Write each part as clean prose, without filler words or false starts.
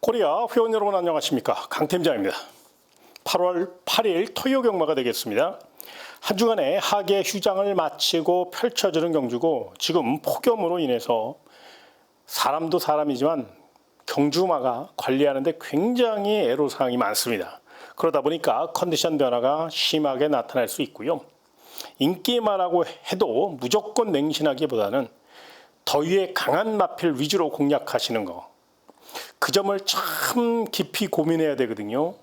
코리아 회원 여러분 안녕하십니까, 강팀장입니다. 8월 8일 토요 경마가 되겠습니다. 한 주간의 하계 휴장을 마치고 펼쳐지는 경주고, 지금 폭염으로 인해서 사람도 사람이지만 경주마가 관리하는데 굉장히 애로사항이 많습니다. 그러다 보니까 컨디션 변화가 심하게 나타날 수 있고요. 인기마라고 해도 무조건 맹신하기보다는 더위에 강한 마필 위주로 공략하시는 거, 그 점을 참 깊이 고민해야 되거든요.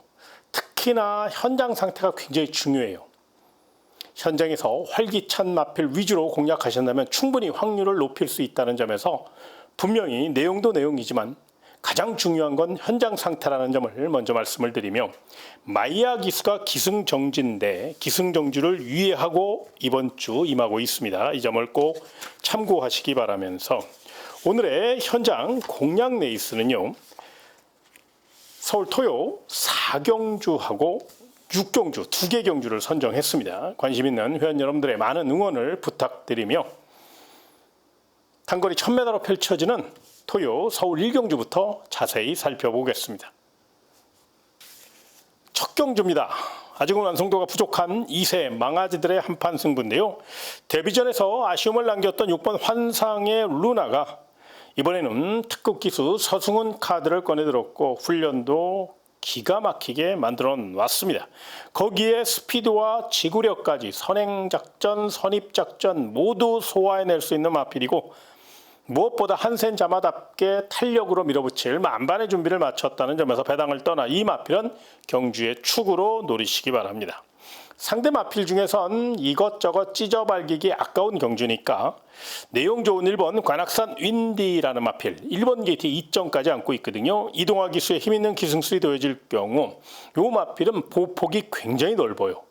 특히나 현장 상태가 굉장히 중요해요. 현장에서 활기찬 마필 위주로 공략하신다면 충분히 확률을 높일 수 있다는 점에서 분명히 내용도 내용이지만 가장 중요한 건 현장 상태라는 점을 먼저 말씀을 드리며, 마이야 기수가 기승정지인데 기승정지를 유의하고 이번 주 임하고 있습니다. 이 점을 꼭 참고하시기 바라면서, 오늘의 현장 공략 레이스는요, 서울 토요 4경주하고 6경주 2개 경주를 선정했습니다. 관심 있는 회원 여러분들의 많은 응원을 부탁드리며, 단거리 1000m로 펼쳐지는 토요 서울 1경주부터 자세히 살펴보겠습니다. 첫 경주입니다. 아직은 완성도가 부족한 2세 망아지들의 한판 승부인데요. 데뷔전에서 아쉬움을 남겼던 6번 환상의 루나가 이번에는 특급 기수 서승훈 카드를 꺼내들었고 훈련도 기가 막히게 만들어 놨습니다. 거기에 스피드와 지구력까지 선행작전, 선입작전 모두 소화해낼 수 있는 마필이고, 무엇보다 한센 자마답게 탄력으로 밀어붙일 만반의 준비를 마쳤다는 점에서 배당을 떠나 이 마필은 경주의 축으로 노리시기 바랍니다. 상대 마필 중에선 이것저것 찢어발기기 아까운 경주니까 내용 좋은 1번 관악산 윈디라는 마필, 1번 게이트 2점까지 안고 있거든요. 이동화 기수에 힘있는 기승술이 더해질 경우 이 마필은 보폭이 굉장히 넓어요.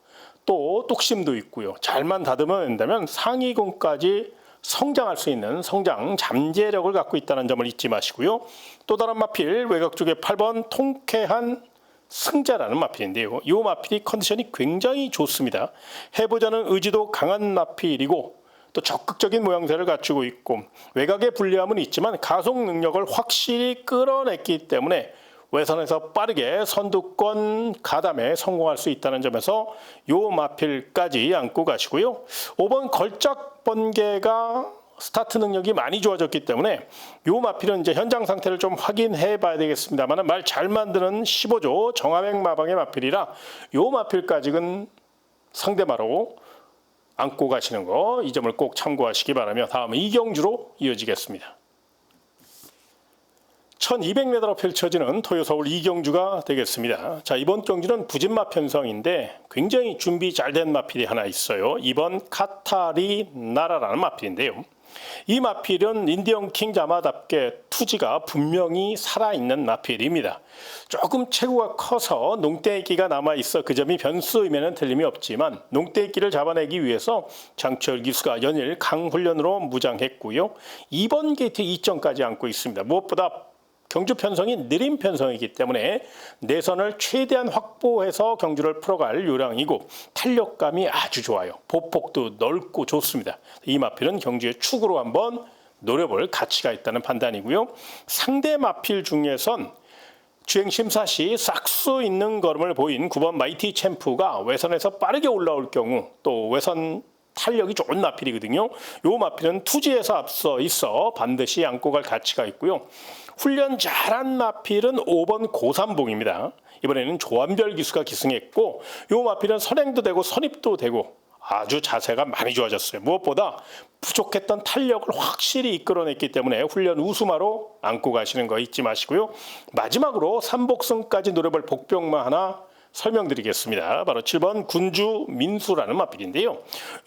또 뚝심도 있고요. 잘만 다듬어 낸다면 상위군까지 성장할 수 있는 성장 잠재력을 갖고 있다는 점을 잊지 마시고요. 또 다른 마필 외곽 쪽에 8번 통쾌한 승자라는 마필인데요. 이 마필이 컨디션이 굉장히 좋습니다. 해보자는 의지도 강한 마필이고, 또 적극적인 모양새를 갖추고 있고, 외곽의 불리함은 있지만 가속 능력을 확실히 끌어냈기 때문에 외선에서 빠르게 선두권 가담에 성공할 수 있다는 점에서 이 마필까지 안고 가시고요. 5번 걸작 번개가 스타트 능력이 많이 좋아졌기 때문에 이 마필은 이제 현장 상태를 좀 확인해 봐야 되겠습니다만, 말 잘 만드는 15조 정하백 마방의 마필이라 이 마필까지는 상대마로 안고 가시는 거, 이 점을 꼭 참고하시기 바라며 다음은 2경주로 이어지겠습니다. 1200m로 펼쳐지는 토요 서울 2경주가 되겠습니다. 자, 이번 경주는 부진마 편성인데 굉장히 준비 잘 된 마필이 하나 있어요. 2번 카타리 나라라는 마필인데요. 이 마필은 인디언 킹 자마답게 투지가 분명히 살아있는 마필입니다. 조금 체구가 커서 농대기가 남아있어 그 점이 변수임에는 틀림이 없지만, 농대기를 잡아내기 위해서 장철 기수가 연일 강훈련으로 무장했고요. 2번 게이트 2점까지 안고 있습니다. 무엇보다 경주 편성이 느린 편성이기 때문에 내선을 최대한 확보해서 경주를 풀어갈 요량이고, 탄력감이 아주 좋아요. 보폭도 넓고 좋습니다. 이 마필은 경주의 축으로 한번 노려볼 가치가 있다는 판단이고요. 상대 마필 중에선 주행 심사 시 싹수 있는 걸음을 보인 9번 마이티 챔프가 외선에서 빠르게 올라올 경우, 또 외선 탄력이 좋은 마필이거든요. 이 마필은 투지에서 앞서 있어 반드시 안고 갈 가치가 있고요. 훈련 잘한 마필은 5번 고삼봉입니다. 이번에는 조한별 기수가 기승했고, 이 마필은 선행도 되고 선입도 되고 아주 자세가 많이 좋아졌어요. 무엇보다 부족했던 탄력을 확실히 이끌어냈기 때문에 훈련 우수마로 안고 가시는 거 잊지 마시고요. 마지막으로 3복승까지 노려볼 복병마 하나 설명드리겠습니다. 바로 7번 군주 민수라는 마필인데요.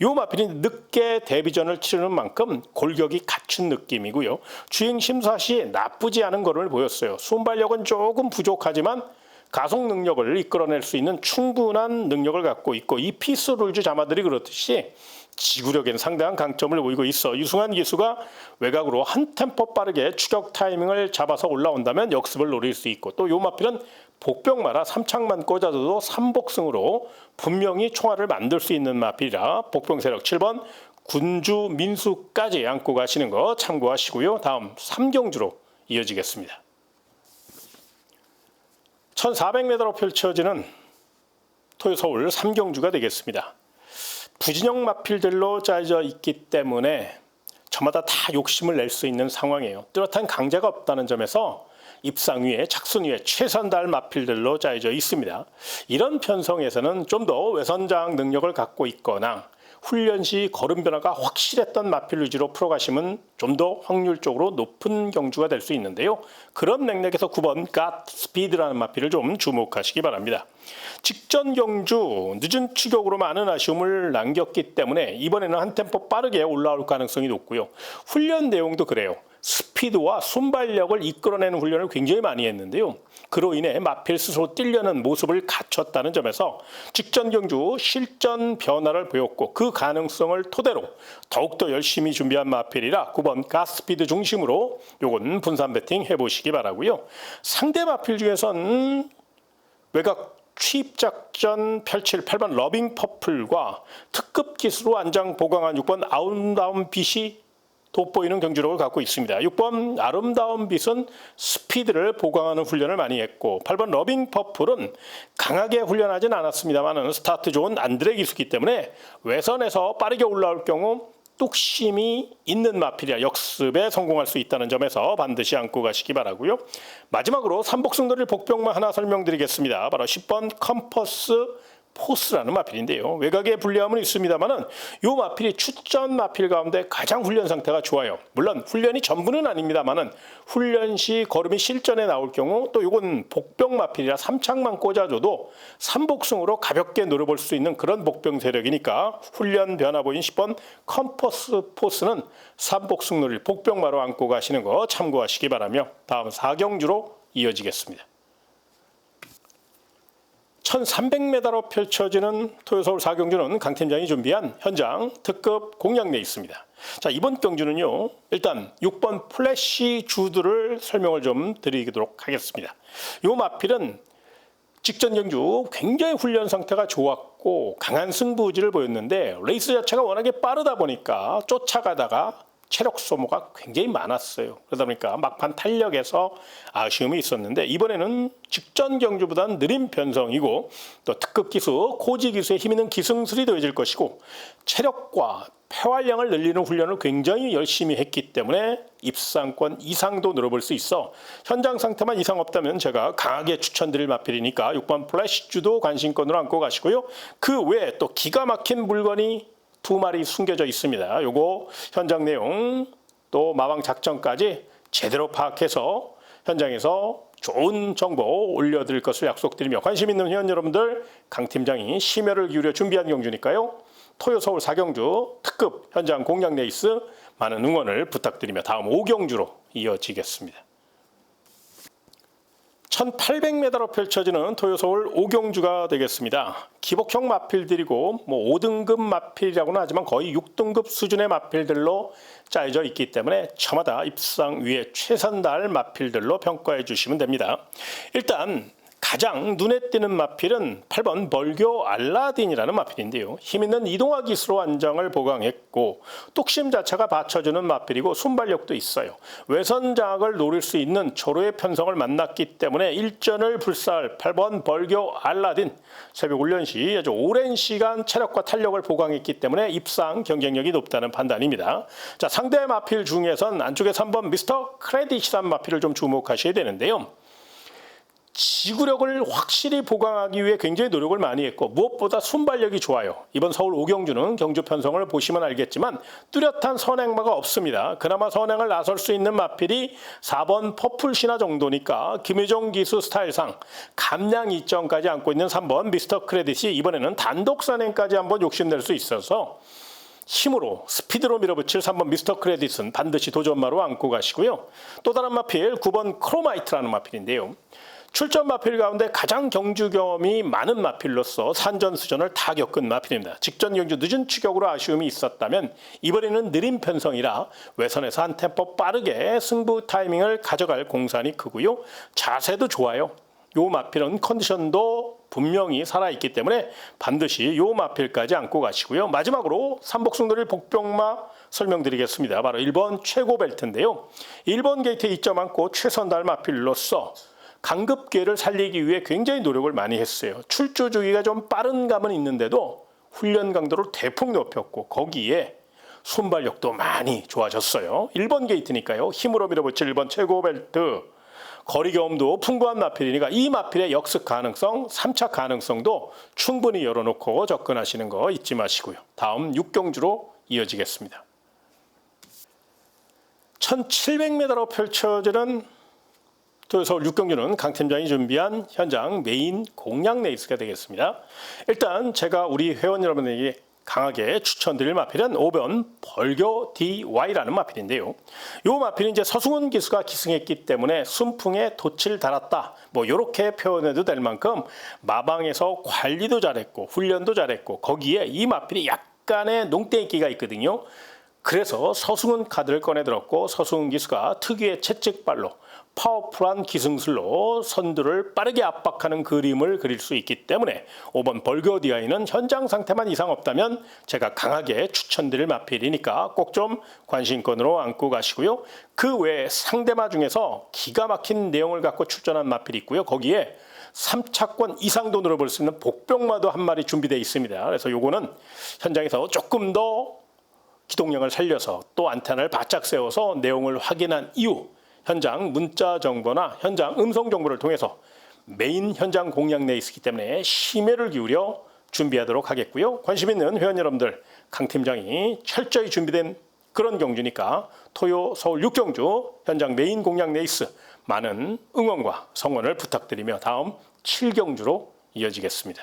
이 마필이 늦게 데뷔전을 치르는 만큼 골격이 갖춘 느낌이고요. 주행 심사 시 나쁘지 않은 걸음을 보였어요. 순발력은 조금 부족하지만 가속 능력을 이끌어낼 수 있는 충분한 능력을 갖고 있고, 이 피스 룰즈 자마들이 그렇듯이 지구력에는 상당한 강점을 보이고 있어 유승환 기수가 외곽으로 한 템포 빠르게 추격 타이밍을 잡아서 올라온다면 역습을 노릴 수 있고, 또 요 마필은 복병마라 3창만 꽂아도 3복승으로 분명히 총알을 만들 수 있는 마필이라 복병 세력 7번 군주 민수까지 안고 가시는 거 참고하시고요. 다음 3경주로 이어지겠습니다. 1400m로 펼쳐지는 토요서울 3경주가 되겠습니다. 부진형 마필들로 짜여져 있기 때문에 저마다 다 욕심을 낼 수 있는 상황이에요. 뚜렷한 강자가 없다는 점에서 입상 위에 착순 위에 최선 다할 마필들로 짜여져 있습니다. 이런 편성에서는 좀 더 외선장 능력을 갖고 있거나 훈련 시 걸음 변화가 확실했던 마필 위주로 풀어가시면 좀 더 확률적으로 높은 경주가 될 수 있는데요. 그런 맥락에서 9번 갓스피드라는 마필을 좀 주목하시기 바랍니다. 직전 경주 늦은 추격으로 많은 아쉬움을 남겼기 때문에 이번에는 한 템포 빠르게 올라올 가능성이 높고요. 훈련 내용도 그래요. 스피드와 순발력을 이끌어내는 훈련을 굉장히 많이 했는데요. 그로 인해 마필 스스로 뛰려는 모습을 갖췄다는 점에서 직전 경주 실전 변화를 보였고 그 가능성을 토대로 더욱더 열심히 준비한 마필이라 9번 가스피드 중심으로 요건 분산 배팅 해보시기 바라고요. 상대 마필 중에선 외곽 취입작전 펼칠 8번 러빙 퍼플과 특급 기수로 안장 보강한 6번 아름다운 빛이 돋보이는 경주력을 갖고 있습니다. 6번 아름다운 빛은 스피드를 보강하는 훈련을 많이 했고 8번 러빙 퍼플은 강하게 훈련하진 않았습니다만 스타트 좋은 안드레 기수기 때문에 외선에서 빠르게 올라올 경우 뚝심이 있는 마필이라 역습에 성공할 수 있다는 점에서 반드시 안고 가시기 바라고요. 마지막으로 삼복승돌이 복병만 하나 설명드리겠습니다. 바로 10번 컴퍼스 포스라는 마필인데요. 외곽에 불리함은 있습니다만은 이 마필이 출전 마필 가운데 가장 훈련 상태가 좋아요. 물론 훈련이 전부는 아닙니다만은 훈련 시 걸음이 실전에 나올 경우 또 이건 복병 마필이라 3창만 꽂아줘도 삼복승으로 가볍게 노려볼 수 있는 그런 복병 세력이니까 훈련 변화 보인 10번 컴퍼스 포스는 삼복승 노릴 복병마로 안고 가시는 거 참고하시기 바라며 다음 4경주로 이어지겠습니다. 1300m로 펼쳐지는 토요서울 4경주는 강 팀장이 준비한 현장 특급 공략 내에 있습니다. 자, 이번 경주는요. 일단 6번 플래시 주드를 설명을 좀 드리도록 하겠습니다. 이 마필은 직전 경주 굉장히 훈련 상태가 좋았고 강한 승부지를 보였는데 레이스 자체가 워낙에 빠르다 보니까 쫓아가다가 체력 소모가 굉장히 많았어요. 그러다 보니까 막판 탄력에서 아쉬움이 있었는데 이번에는 직전 경주보다는 느린 편성이고 또 특급 기수, 코지 기수에 힘 있는 기승술이 더해질 것이고 체력과 폐활량을 늘리는 훈련을 굉장히 열심히 했기 때문에 입상권 이상도 늘어볼 수 있어 현장 상태만 이상 없다면 제가 강하게 추천드릴 마필이니까 6번 플래시주도 관심권으로 안고 가시고요. 그 외에 또 기가 막힌 물건이 2마리 숨겨져 있습니다. 요거 현장 내용 또 마방 작전까지 제대로 파악해서 현장에서 좋은 정보 올려드릴 것을 약속드리며 관심 있는 회원 여러분들 강 팀장이 심혈을 기울여 준비한 경주니까요. 토요서울 4경주 특급 현장 공략 레이스 많은 응원을 부탁드리며 다음 5경주로 이어지겠습니다. 1800m로 펼쳐지는 토요서울 5경주가 되겠습니다. 기복형 마필들이고 5등급 마필이라고는 하지만 거의 6등급 수준의 마필들로 짜여져 있기 때문에 저마다 입상 위에 최선 다할 마필들로 평가해 주시면 됩니다. 일단 가장 눈에 띄는 마필은 8번 벌교 알라딘이라는 마필인데요. 힘있는 이동화 기수로 안장을 보강했고 뚝심 자체가 받쳐주는 마필이고 순발력도 있어요. 외선 장악을 노릴 수 있는 조로의 편성을 만났기 때문에 일전을 불사할 8번 벌교 알라딘 새벽 훈련 시 아주 오랜 시간 체력과 탄력을 보강했기 때문에 입상 경쟁력이 높다는 판단입니다. 자, 상대 마필 중에선 안쪽에 3번 미스터 크레딧이라는 마필을 좀 주목하셔야 되는데요. 지구력을 확실히 보강하기 위해 굉장히 노력을 많이 했고 무엇보다 순발력이 좋아요. 이번 서울 5경주는 경주 편성을 보시면 알겠지만 뚜렷한 선행마가 없습니다. 그나마 선행을 나설 수 있는 마필이 4번 퍼플 신화 정도니까 김유정 기수 스타일상 감량 이점까지 안고 있는 3번 미스터 크레딧이 이번에는 단독 선행까지 한번 욕심낼 수 있어서 힘으로 스피드로 밀어붙일 3번 미스터 크레딧은 반드시 도전마로 안고 가시고요. 또 다른 마필 9번 크로마이트라는 마필인데요. 출전 마필 가운데 가장 경주 경험이 많은 마필로서 산전수전을 다 겪은 마필입니다. 직전 경주 늦은 추격으로 아쉬움이 있었다면 이번에는 느린 편성이라 외선에서 한 템포 빠르게 승부 타이밍을 가져갈 공산이 크고요. 자세도 좋아요. 요 마필은 컨디션도 분명히 살아있기 때문에 반드시 요 마필까지 안고 가시고요. 마지막으로 삼복승돌이 복병마 설명드리겠습니다. 바로 1번 최고 벨트인데요. 1번 게이트에 2점 안고 최선 다할 마필로서 강급 기회를 살리기 위해 굉장히 노력을 많이 했어요. 출조 주기가 좀 빠른 감은 있는데도 훈련 강도를 대폭 높였고 거기에 순발력도 많이 좋아졌어요. 1번 게이트니까요. 힘으로 밀어붙일 1번 최고 벨트. 거리 경험도 풍부한 마필이니까 이 마필의 역습 가능성, 3차 가능성도 충분히 열어놓고 접근하시는 거 잊지 마시고요. 다음 6경주로 이어지겠습니다. 1700m로 펼쳐지는 서울 6경주는 강 팀장이 준비한 현장 메인 공략 레이스가 되겠습니다. 일단 제가 우리 회원 여러분에게 강하게 추천드릴 마필은 5번 벌교 DY라는 마필인데요. 이 마필은 이제 서승훈 기수가 기승했기 때문에 순풍에 돛을 달았다. 뭐 이렇게 표현해도 될 만큼 마방에서 관리도 잘했고 훈련도 잘했고 거기에 이 마필이 약간의 농땡이기가 있거든요. 그래서 서승훈 카드를 꺼내 들었고 서승훈 기수가 특유의 채찍발로 파워풀한 기승술로 선두를 빠르게 압박하는 그림을 그릴 수 있기 때문에 5번 벌교 DI는 현장 상태만 이상 없다면 제가 강하게 추천드릴 마필이니까 꼭 좀 관심권으로 안고 가시고요. 그 외에 상대마 중에서 기가 막힌 내용을 갖고 출전한 마필이 있고요. 거기에 3차권 이상도 늘어볼 수 있는 복병마도 한 마리 준비되어 있습니다. 그래서 요거는 현장에서 조금 더 기동력을 살려서 또 안테나를 바짝 세워서 내용을 확인한 이후 현장 문자 정보나 현장 음성 정보를 통해서 메인 현장 공략 레이스이기 때문에 심혈을 기울여 준비하도록 하겠고요. 관심 있는 회원 여러분들 강 팀장이 철저히 준비된 그런 경주니까 토요 서울 6경주 현장 메인 공략 레이스 많은 응원과 성원을 부탁드리며 다음 7경주로 이어지겠습니다.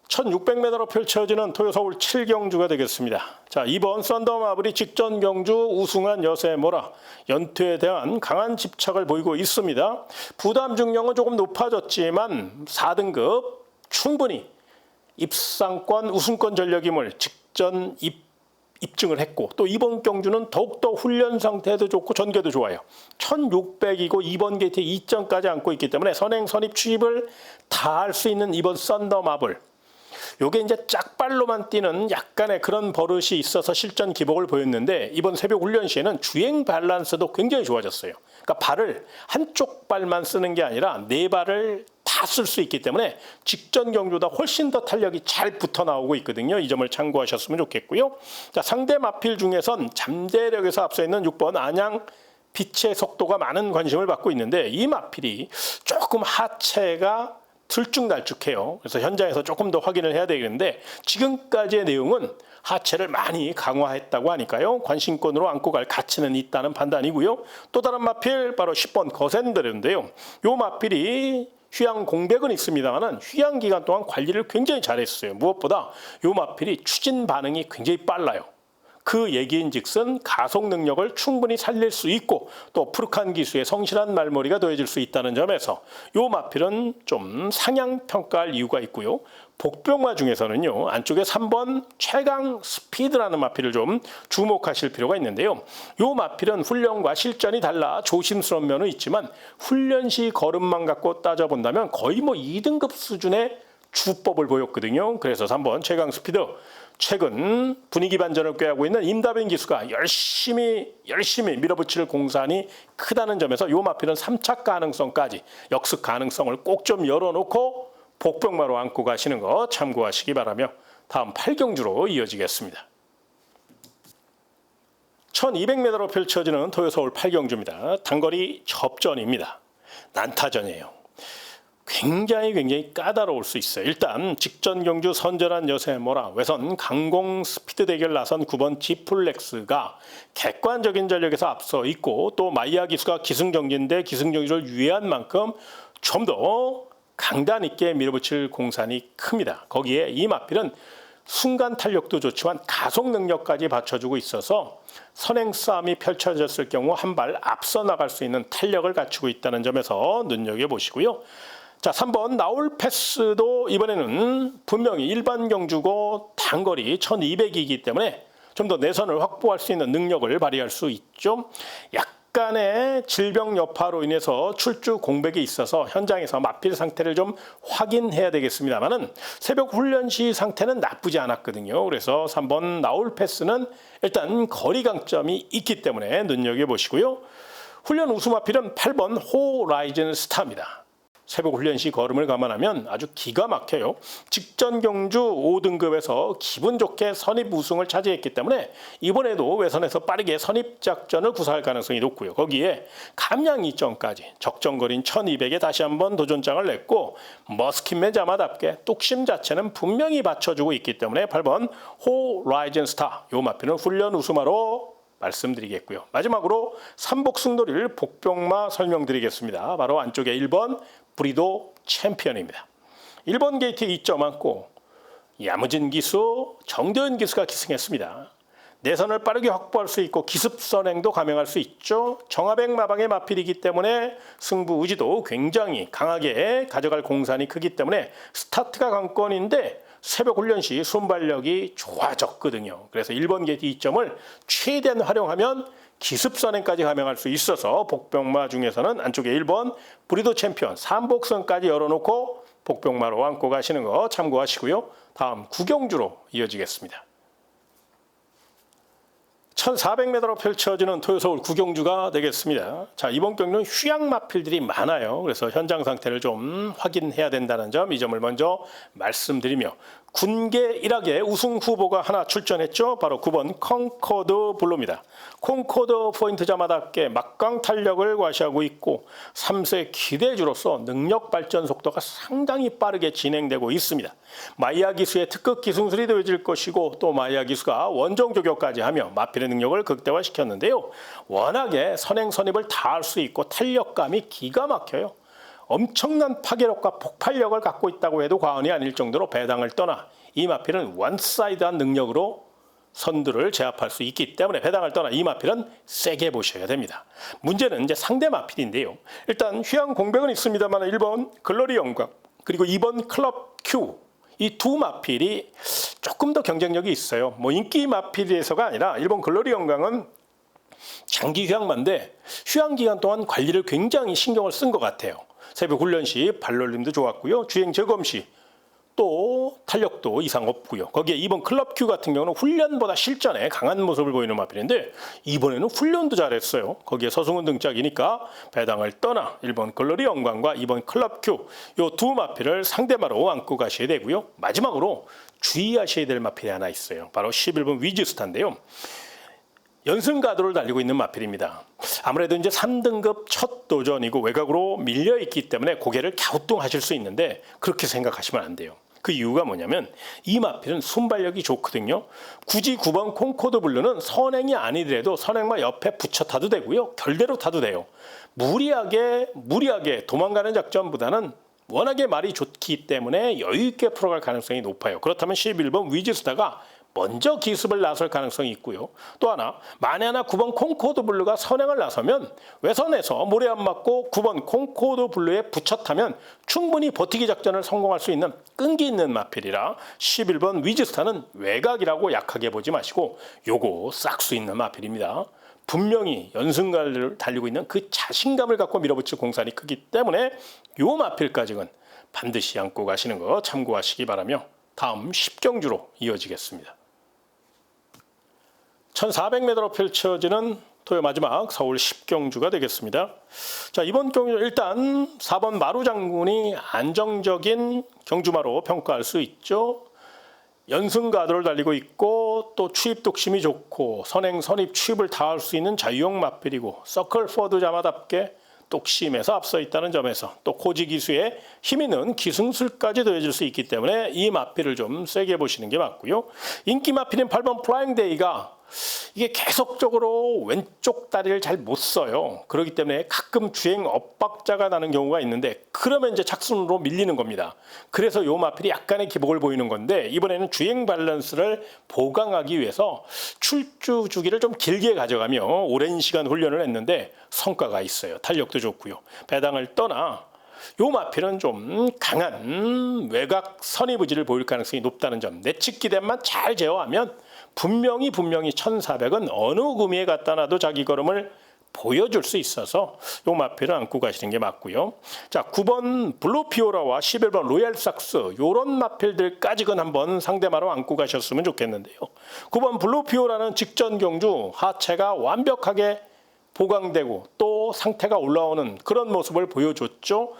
1600m로 펼쳐지는 토요 서울 7경주가 되겠습니다. 자, 이번 썬더마블이 직전 경주 우승한 여세모라 연투에 대한 강한 집착을 보이고 있습니다. 부담 중량은 조금 높아졌지만 4등급 충분히 입상권 우승권 전력임을 직전 입증을 했고 또 이번 경주는 더욱더 훈련 상태도 좋고 전개도 좋아요. 1600이고 이번 게이트에 2점까지 안고 있기 때문에 선행 선입 취입을 다 할 수 있는 이번 썬더마블 요게 이제 짝발로만 뛰는 약간의 그런 버릇이 있어서 실전 기복을 보였는데 이번 새벽 훈련 시에는 주행 밸런스도 굉장히 좋아졌어요. 그러니까 발을 한쪽 발만 쓰는 게 아니라 네 발을 다 쓸 수 있기 때문에 직전 경주보다 훨씬 더 탄력이 잘 붙어 나오고 있거든요. 이 점을 참고하셨으면 좋겠고요. 자, 상대 마필 중에선 잠재력에서 앞서 있는 6번 안양 빛의 속도가 많은 관심을 받고 있는데 이 마필이 조금 하체가 들쭉날쭉해요. 그래서 현장에서 조금 더 확인을 해야 되겠는데 지금까지의 내용은 하체를 많이 강화했다고 하니까요. 관심권으로 안고 갈 가치는 있다는 판단이고요. 또 다른 마필 바로 10번 거센드레인데요. 이 마필이 휴양 공백은 있습니다만 휴양 기간 동안 관리를 굉장히 잘했어요. 무엇보다 이 마필이 추진 반응이 굉장히 빨라요. 그 얘기인즉슨 가속 능력을 충분히 살릴 수 있고 또 푸르칸 기수의 성실한 말머리가 더해질 수 있다는 점에서 이 마필은 좀 상향 평가할 이유가 있고요. 복병마 중에서는요. 안쪽에 3번 최강 스피드라는 마필을 좀 주목하실 필요가 있는데요. 이 마필은 훈련과 실전이 달라 조심스러운 면은 있지만 훈련 시 걸음만 갖고 따져본다면 거의 뭐 2등급 수준의 주법을 보였거든요. 그래서 3번 최강 스피드 최근 분위기 반전을 꾀하고 있는 임다빈 기수가 열심히 밀어붙일 공산이 크다는 점에서 이 마필은 3차 가능성까지 역습 가능성을 꼭 좀 열어놓고 복병마로 안고 가시는 거 참고하시기 바라며 다음 8경주로 이어지겠습니다. 1200m로 펼쳐지는 토요 서울 8경주입니다. 단거리 접전입니다. 난타전이에요. 굉장히 까다로울 수 있어요. 일단 직전 경주 선전한 여세모라 외선 강공 스피드 대결 나선 9번 지플렉스가 객관적인 전력에서 앞서 있고 또 마이야 기수가 기승전결인데 기승전결을 유예한 만큼 좀 더 강단 있게 밀어붙일 공산이 큽니다. 거기에 이 마필은 순간 탄력도 좋지만 가속 능력까지 받쳐주고 있어서 선행 싸움이 펼쳐졌을 경우 한 발 앞서 나갈 수 있는 탄력을 갖추고 있다는 점에서 눈여겨보시고요. 자, 3번 나올 패스도 이번에는 분명히 일반 경주고 단거리 1200이기 때문에 좀 더 내선을 확보할 수 있는 능력을 발휘할 수 있죠. 약간의 질병 여파로 인해서 출주 공백이 있어서 현장에서 마필 상태를 좀 확인해야 되겠습니다만은 새벽 훈련 시 상태는 나쁘지 않았거든요. 그래서 3번 나올 패스는 일단 거리 강점이 있기 때문에 눈여겨보시고요. 훈련 우수 마필은 8번 호라이즌 스타입니다. 새벽 훈련 시 걸음을 감안하면 아주 기가 막혀요. 직전 경주 5등급에서 기분 좋게 선입 우승을 차지했기 때문에 이번에도 외선에서 빠르게 선입 작전을 구사할 가능성이 높고요. 거기에 감량 이점까지 적정거리인 1200에 다시 한번 도전장을 냈고 머스킷맨 자마답게 뚝심 자체는 분명히 받쳐주고 있기 때문에 8번 호라이즌 스타 요 마필은 훈련 우수마로 말씀드리겠고요. 마지막으로 삼복승놀이를 복병마 설명드리겠습니다. 바로 안쪽에 1번 브리도 챔피언입니다. 1번 게이트에 2점 안고 야무진 기수 정대은 기수가 기승했습니다. 내선을 빠르게 확보할 수 있고 기습 선행도 감행할 수 있죠. 정하백 마방의 마필이기 때문에 승부 의지도 굉장히 강하게 가져갈 공산이 크기 때문에 스타트가 관건인데 새벽 훈련 시 순발력이 좋아졌거든요. 그래서 1번 게이트 2점을 최대한 활용하면 기습 선행까지 감행할 수 있어서 복병마 중에서는 안쪽에 1번 브리도 챔피언 3복선까지 열어놓고 복병마로 안고 가시는 거 참고하시고요. 다음 구경주로 이어지겠습니다. 1400m로 펼쳐지는 토요서울 구경주가 되겠습니다. 자, 이번 경기는 휴양 마필들이 많아요. 그래서 현장 상태를 좀 확인해야 된다는 점, 이 점을 먼저 말씀드리며 군계 1학에 우승 후보가 하나 출전했죠. 바로 9번 컨코드 블루입니다. 콩코드 포인트자마답게 막강 탄력을 과시하고 있고 3세 기대주로서 능력 발전 속도가 상당히 빠르게 진행되고 있습니다. 마이야 기수의 특급 기승술이 더해질 것이고 또 마이야 기수가 원정 조교까지 하며 마필의 능력을 극대화시켰는데요. 워낙에 선행 선입을 다 할 수 있고 탄력감이 기가 막혀요. 엄청난 파괴력과 폭발력을 갖고 있다고 해도 과언이 아닐 정도로 배당을 떠나 이 마필은 원사이드한 능력으로 선두를 제압할 수 있기 때문에 배당을 떠나 이 마필은 세게 보셔야 됩니다. 문제는 이제 상대 마필인데요. 일단 휴양 공백은 있습니다만 1번 글로리 영광 그리고 2번 클럽 Q 이 두 마필이 조금 더 경쟁력이 있어요. 뭐 인기 마필에서가 아니라 1번 글로리 영광은 장기 휴양만데 휴양 기간 동안 관리를 굉장히 신경을 쓴 것 같아요. 새벽 훈련 시 발놀림도 좋았고요. 주행 점검 시 또 탄력도 이상 없고요. 거기에 2번 클럽 Q 같은 경우는 훈련보다 실전에 강한 모습을 보이는 마필인데 이번에는 훈련도 잘했어요. 거기에 서승훈 등짝이니까 배당을 떠나 1번 글로리 영광과 2번 클럽 Q 이 두 마필을 상대마로 안고 가셔야 되고요. 마지막으로 주의하셔야 될 마필이 하나 있어요. 바로 11번 위즈스타인데요. 연승 가도를 달리고 있는 마필입니다. 아무래도 이제 3등급 첫 도전이고 외곽으로 밀려있기 때문에 고개를 갸우뚱하실 수 있는데 그렇게 생각하시면 안 돼요. 그 이유가 뭐냐면 이 마필은 순발력이 좋거든요. 굳이 9번 콩코드 블루는 선행이 아니더라도 선행만 옆에 붙여 타도 되고요. 결대로 타도 돼요. 무리하게 도망가는 작전보다는 워낙에 말이 좋기 때문에 여유있게 풀어갈 가능성이 높아요. 그렇다면 11번 위즈스타가 먼저 기습을 나설 가능성이 있고요. 또 하나 만에 하나 9번 콩코드 블루가 선행을 나서면 외선에서 모래 안 맞고 9번 콩코드 블루에 붙여 타면 충분히 버티기 작전을 성공할 수 있는 끈기 있는 마필이라 11번 위즈스타는 외곽이라고 약하게 보지 마시고 요거 싹수 있는 마필입니다. 분명히 연승가를 달리고 있는 그 자신감을 갖고 밀어붙일 공산이 크기 때문에 요 마필까지는 반드시 안고 가시는 거 참고하시기 바라며 다음 10경주로 이어지겠습니다. 1400m로 펼쳐지는 토요 마지막 서울 10경주가 되겠습니다. 자, 이번 경주 일단 4번 마루 장군이 안정적인 경주마로 평가할 수 있죠. 연승 가도를 달리고 있고 또 추입 독심이 좋고 선행 선입 추입을 다 할 수 있는 자유형 마필이고 서클 포드 자마답게 똑심에서 앞서 있다는 점에서 또 코지 기수에 힘 있는 기승술까지 더해질 수 있기 때문에 이 마필을 좀 세게 보시는 게 맞고요. 인기 마필인 8번 플라잉 데이가 이게 계속적으로 왼쪽 다리를 잘 못 써요. 그렇기 때문에 가끔 주행 엇박자가 나는 경우가 있는데 그러면 이제 착순으로 밀리는 겁니다. 그래서 요 마필이 약간의 기복을 보이는 건데 이번에는 주행 밸런스를 보강하기 위해서 출주 주기를 좀 길게 가져가며 오랜 시간 훈련을 했는데 성과가 있어요. 탄력도 좋고요. 배당을 떠나 요 마필은 좀 강한 외곽 선입 의지를 보일 가능성이 높다는 점. 내측 기대만 잘 제어하면 분명히 1400은 어느 구미에 갖다 놔도 자기 걸음을 보여줄 수 있어서 요 마필을 안고 가시는 게 맞고요. 자, 9번 블루피오라와 11번 로얄삭스 요런 마필들까지는 한번 상대마로 안고 가셨으면 좋겠는데요. 9번 블루피오라는 직전 경주 하체가 완벽하게 보강되고 또 상태가 올라오는 그런 모습을 보여줬죠.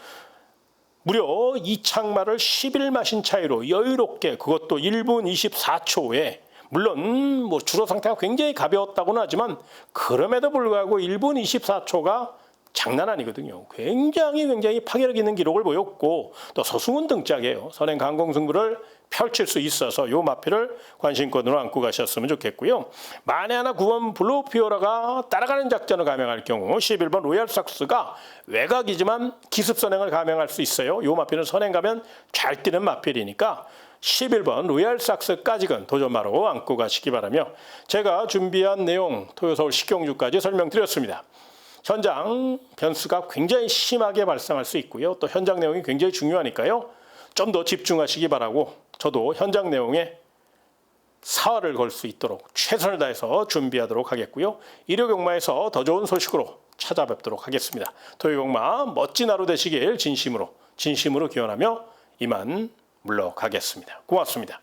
무려 이창마를 10일 마신 차이로 여유롭게, 그것도 1분 24초에, 물론 뭐 주로 상태가 굉장히 가벼웠다고는 하지만 그럼에도 불구하고 1분 24초가 장난 아니거든요. 굉장히 파괴력 있는 기록을 보였고 또 서승훈 등짝이에요. 선행 강공승부를 펼칠 수 있어서 요 마피를 관심권으로 안고 가셨으면 좋겠고요. 만에 하나 9번 블루피오라가 따라가는 작전을 감행할 경우 11번 로얄삭스가 외곽이지만 기습 선행을 감행할 수 있어요. 요 마피는 선행 가면 잘 뛰는 마필이니까 11번 로얄삭스까지는 도전마로 안고 가시기 바라며, 제가 준비한 내용 토요서울 식경주까지 설명드렸습니다. 현장 변수가 굉장히 심하게 발생할 수 있고요. 또 현장 내용이 굉장히 중요하니까요. 좀 더 집중하시기 바라고, 저도 현장 내용에 사활을 걸 수 있도록 최선을 다해서 준비하도록 하겠고요. 일요경마에서 더 좋은 소식으로 찾아뵙도록 하겠습니다. 토요경마 멋진 하루 되시길 진심으로 기원하며 이만 물러가겠습니다. 고맙습니다.